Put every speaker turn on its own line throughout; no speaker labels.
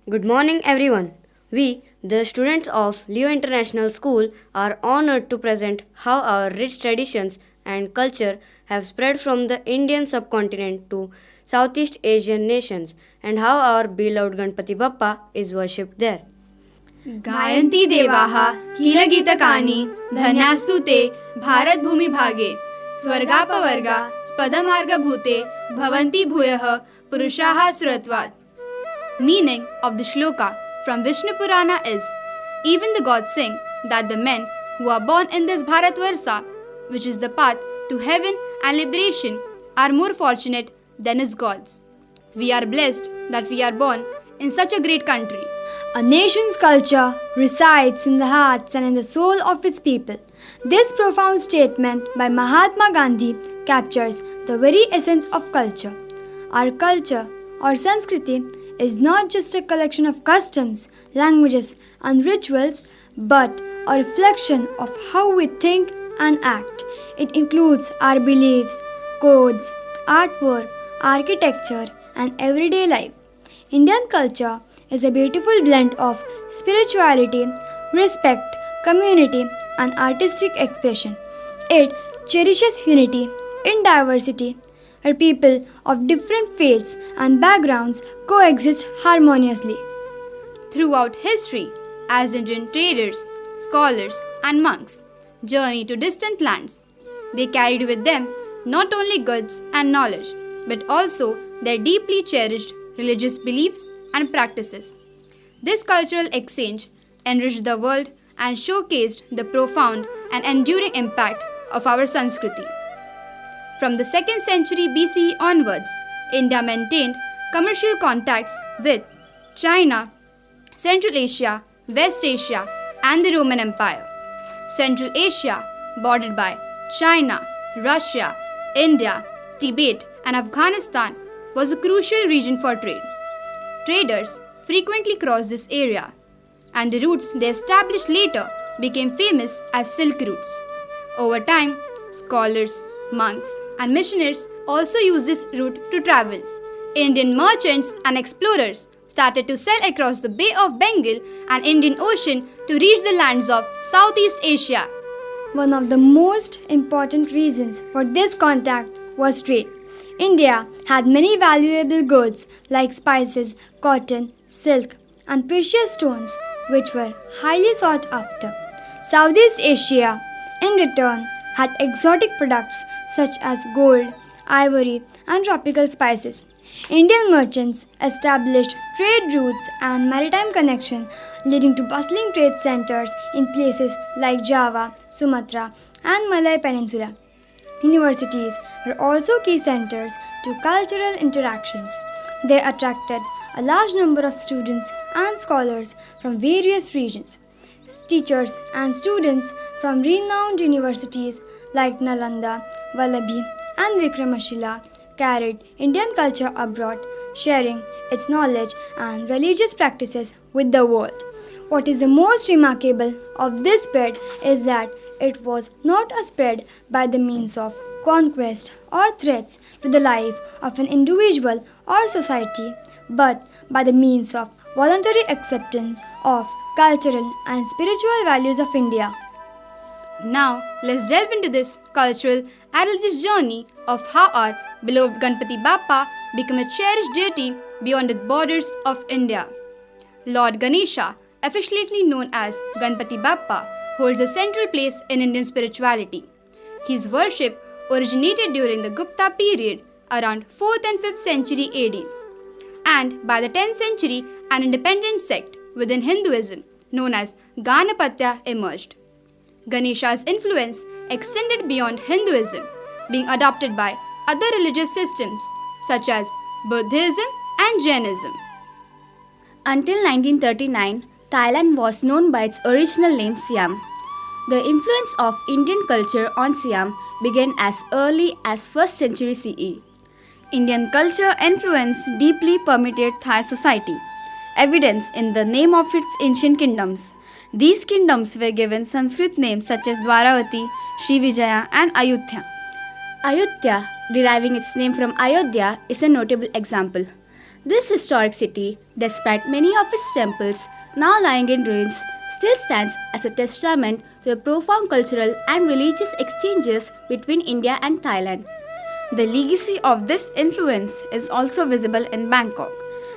Good morning, everyone. We, the students of Leo International School, are honored to present how our rich traditions and culture have spread from the Indian subcontinent to Southeast Asian nations and how our beloved Ganpati Bappa is worshipped there.
गायन्ति देवाः किलगीतकानि धन्यास्तु ते भारतभूमिभागे स्वर्गापवर्गा स्पदमार्गभूते भवन्ति भूयः पुरुषाः सुरत्वात्. Meaning of the shloka from Vishnu Purana is, even the gods sing that the men who are born in this Bharatvarsha, which is the path to heaven and liberation, are more fortunate than his gods. We are blessed that we are born in such a great country.
A nation's culture resides in the hearts and in the soul of its people. This profound statement by Mahatma Gandhi captures the very essence of culture. Our culture, or Sanskriti, is not just a collection of customs, languages, and rituals, but a reflection of how we think and act. It includes our beliefs, codes, artwork, architecture, and everyday life. Indian culture is a beautiful blend of spirituality, respect, community, and artistic expression. It cherishes unity in diversity, where people of different faiths and backgrounds coexist harmoniously.
Throughout history, as Indian traders, scholars, and monks journeyed to distant lands, they carried with them not only goods and knowledge, but also their deeply cherished religious beliefs and practices. This cultural exchange enriched the world and showcased the profound and enduring impact of our Sanskriti. From the 2nd century BCE onwards, India maintained commercial contacts with China, Central Asia, West Asia, and the Roman Empire. Central Asia, bordered by China, Russia, India, Tibet, and Afghanistan, was a crucial region for trade. Traders frequently crossed this area, and the routes they established later became famous as Silk routes. Over time, scholars, monks, and missionaries also used this route to travel. Indian merchants and explorers started to sail across the Bay of Bengal and Indian Ocean to reach the lands of Southeast Asia.
One of the most important reasons for this contact was trade. India had many valuable goods like spices, cotton, silk, and precious stones, which were highly sought after. Southeast Asia, in return, had exotic products such as gold, ivory, and tropical spices. Indian merchants established trade routes and maritime connection, leading to bustling trade centers in places like Java, Sumatra, and Malay Peninsula. Universities were also key centers to cultural interactions. They attracted a large number of students and scholars from various regions. Teachers and students from renowned universities like Nalanda, Vallabhi, and Vikramashila carried Indian culture abroad, sharing its knowledge and religious practices with the world. What is the most remarkable of this spread is that it was not a spread by the means of conquest or threats to the life of an individual or society, but by the means of voluntary acceptance of cultural and spiritual values of India.
Now, let's delve into this cultural and religious journey of how our beloved Ganpati Bappa became a cherished deity beyond the borders of India. Lord Ganesha, affectionately known as Ganpati Bappa, holds a central place in Indian spirituality. His worship originated during the Gupta period around 4th and 5th century AD. And by the 10th century, an independent sect within Hinduism known as Ganapatya emerged. Ganesha's influence extended beyond Hinduism, being adopted by other religious systems such as Buddhism and Jainism.
Until 1939, Thailand was known by its original name Siam. The influence of Indian culture on Siam began as early as 1st century CE. Indian culture influence deeply permeated Thai society, evidenced in the name of its ancient kingdoms. These kingdoms were given Sanskrit names such as Dwaravati, Srivijaya, and Ayodhya. Ayodhya, deriving its name from Ayodhya, is a notable example. This historic city, despite many of its temples now lying in ruins, still stands as a testament to the profound cultural and religious exchanges between India and Thailand.
The legacy of this influence is also visible in Bangkok,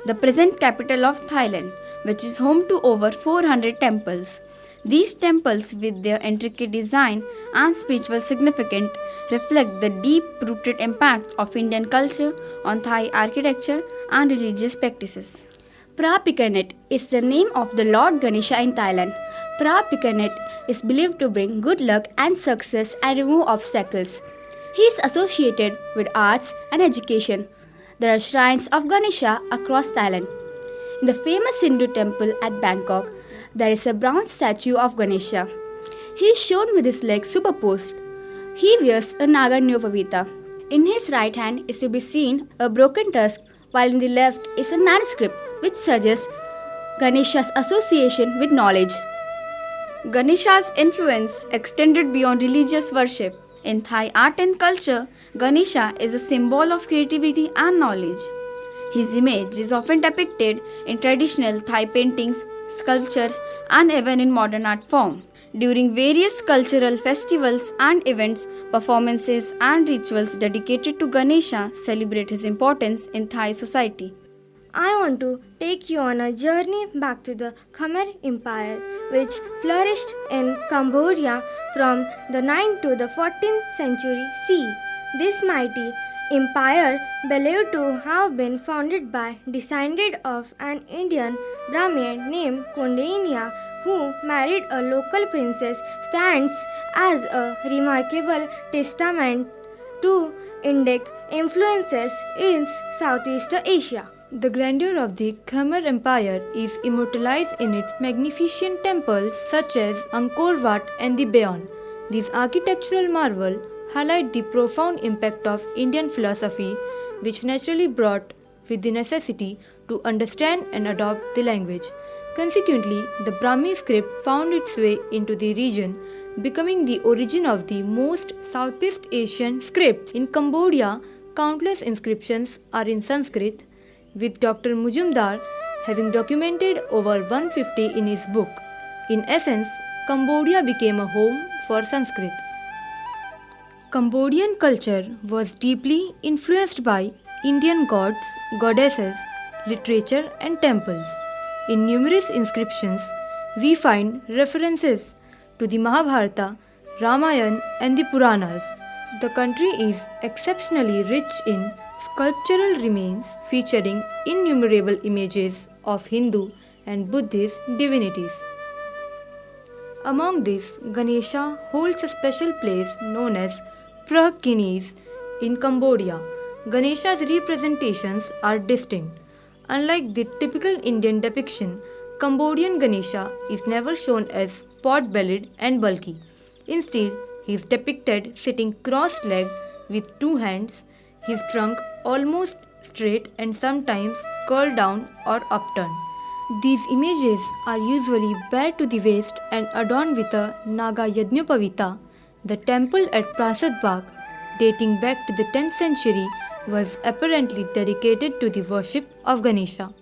the present capital of Thailand, which is home to over 400 temples. These temples, with their intricate design and spiritual significance, reflect the deep rooted impact of Indian culture on Thai architecture and religious practices.
Prapikanet is the name of the Lord Ganesha in Thailand. Prapikanet is believed to bring good luck and success and remove obstacles. He is associated with arts and education. There are shrines of Ganesha across Thailand. In the famous Hindu temple at Bangkok, there is a bronze statue of Ganesha. He is shown with his legs superposed. He wears a Naga Nupavita. In his right hand is to be seen a broken tusk, while in the left is a manuscript which suggests Ganesha's association with knowledge.
Ganesha's influence extended beyond religious worship. In Thai art and culture, Ganesha is a symbol of creativity and knowledge. His image is often depicted in traditional Thai paintings, sculptures, and even in modern art form. During various cultural festivals and events, performances and rituals dedicated to Ganesha celebrate his importance in Thai society.
I want to take you on a journey back to the Khmer Empire, which flourished in Cambodia from the 9th to the 14th century CE. This mighty empire, believed to have been founded by descendant of an Indian Brahmin named Kondainia, who married a local princess, stands as a remarkable testament to Indic influences in Southeast Asia.
The grandeur of the Khmer Empire is immortalized in its magnificent temples such as Angkor Wat and the Bayon. These architectural marvels highlight the profound impact of Indian philosophy, which naturally brought with the necessity to understand and adopt the language. Consequently, the Brahmi script found its way into the region, becoming the origin of the most Southeast Asian scripts. In Cambodia, countless inscriptions are in Sanskrit, with Dr. Mujumdar having documented over 150 in his book. In essence, Cambodia became a home for Sanskrit. Cambodian culture was deeply influenced by Indian gods, goddesses, literature, and temples. In numerous inscriptions, we find references to the Mahabharata, Ramayana, and the Puranas. The country is exceptionally rich in sculptural remains featuring innumerable images of Hindu and Buddhist divinities. Among these, Ganesha holds a special place known as Ganesh in Cambodia. Ganesha's representations are distinct. Unlike the typical Indian depiction, Cambodian Ganesha is never shown as pot-bellied and bulky. Instead, he is depicted sitting cross-legged with two hands, his trunk almost straight and sometimes curled down or upturned. These images are usually bare to the waist and adorned with a Naga Yajñapavita. The temple at Prasad Bagh, dating back to the 10th century, was apparently dedicated to the worship of Ganesha.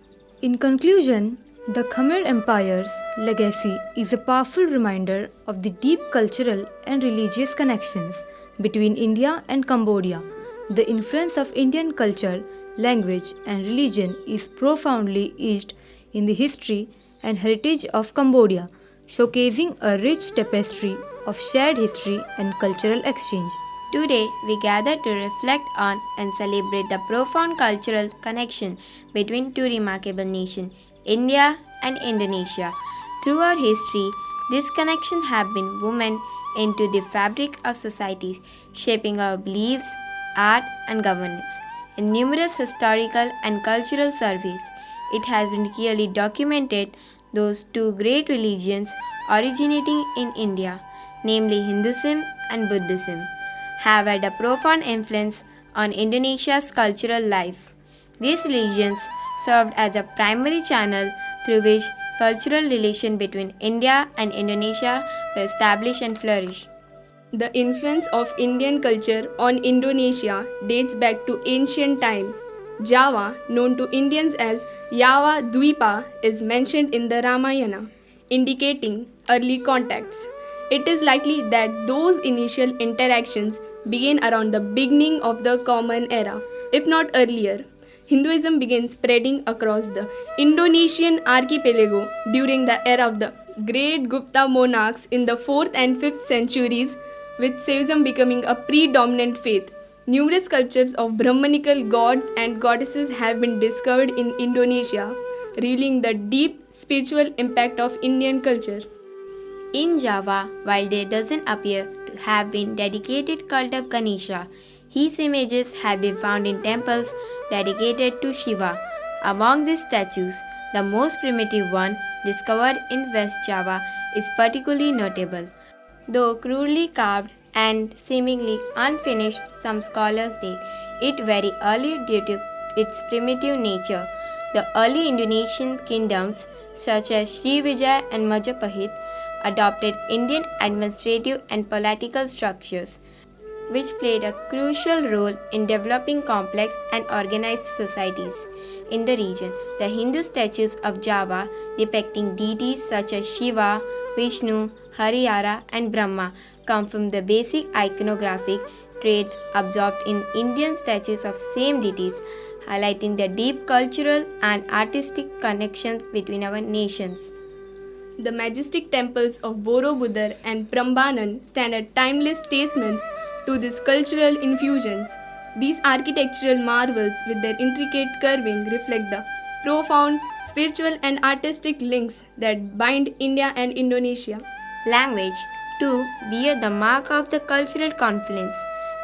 In conclusion, the Khmer Empire's legacy is a powerful reminder of the deep cultural and religious connections between India and Cambodia. The influence of Indian culture, language, and religion is profoundly etched in the history and heritage of Cambodia, showcasing a rich tapestry of shared history and cultural exchange.
Today, we gather to reflect on and celebrate the profound cultural connection between two remarkable nations, India and Indonesia. Throughout history, this connection has been woven into the fabric of societies, shaping our beliefs, art, and governance. In numerous historical and cultural surveys, it has been clearly documented those two great religions originating in India, namely Hinduism and Buddhism, have had a profound influence on Indonesia's cultural life. These religions served as a primary channel through which cultural relations between India and Indonesia were established and flourished.
The influence of Indian culture on Indonesia dates back to ancient time. Java, known to Indians as Yava Dvipa, is mentioned in the Ramayana, indicating early contacts. It is likely that those initial interactions began around the beginning of the Common Era, if not earlier. Hinduism began spreading across the Indonesian archipelago during the era of the great Gupta monarchs in the 4th and 5th centuries, with Saivism becoming a predominant faith. Numerous sculptures of Brahmanical gods and goddesses have been discovered in Indonesia, revealing the deep spiritual impact of Indian culture.
In Java, while there doesn't appear to have been dedicated cult of Ganesha, his images have been found in temples dedicated to Shiva. Among these statues, the most primitive one discovered in West Java is particularly notable. Though crudely carved and seemingly unfinished, some scholars date it very early due to its primitive nature. The early Indonesian kingdoms, such as Srivijaya and Majapahit, adopted Indian administrative and political structures, which played a crucial role in developing complex and organized societies in the region. The Hindu statues of Java depicting deities such as Shiva, Vishnu, Harihara, and Brahma come from the basic iconographic traits absorbed in Indian statues of same deities, highlighting the deep cultural and artistic connections between our nations.
The majestic temples of Borobudur and Prambanan stand as timeless testaments to these cultural infusions. These architectural marvels, with their intricate carving, reflect the profound spiritual and artistic links that bind India and Indonesia.
Language, too, bear the mark of the cultural confluence.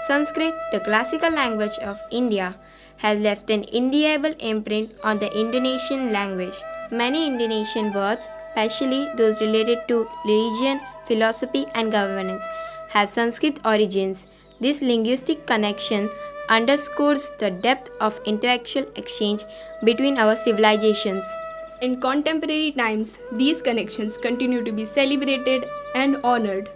Sanskrit, the classical language of India, has left an indelible imprint on the Indonesian language. Many Indonesian words, especially those related to religion, philosophy, and governance, have Sanskrit origins. This linguistic connection underscores the depth of intellectual exchange between our civilizations.
In contemporary times, these connections continue to be celebrated and honored.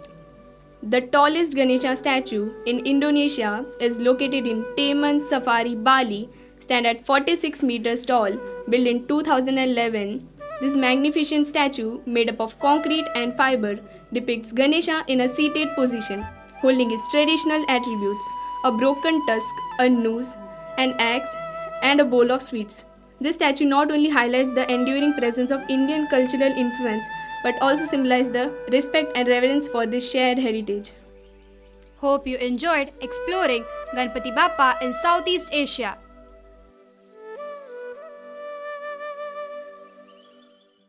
The tallest Ganesha statue in Indonesia is located in Taman Safari, Bali, stand at 46 meters tall, built in 2011. This magnificent statue, made up of concrete and fiber, depicts Ganesha in a seated position, holding his traditional attributes: a broken tusk, a noose, an axe, and a bowl of sweets. This statue not only highlights the enduring presence of Indian cultural influence, but also symbolizes the respect and reverence for this shared heritage.
Hope you enjoyed exploring Ganpati Bappa in Southeast Asia.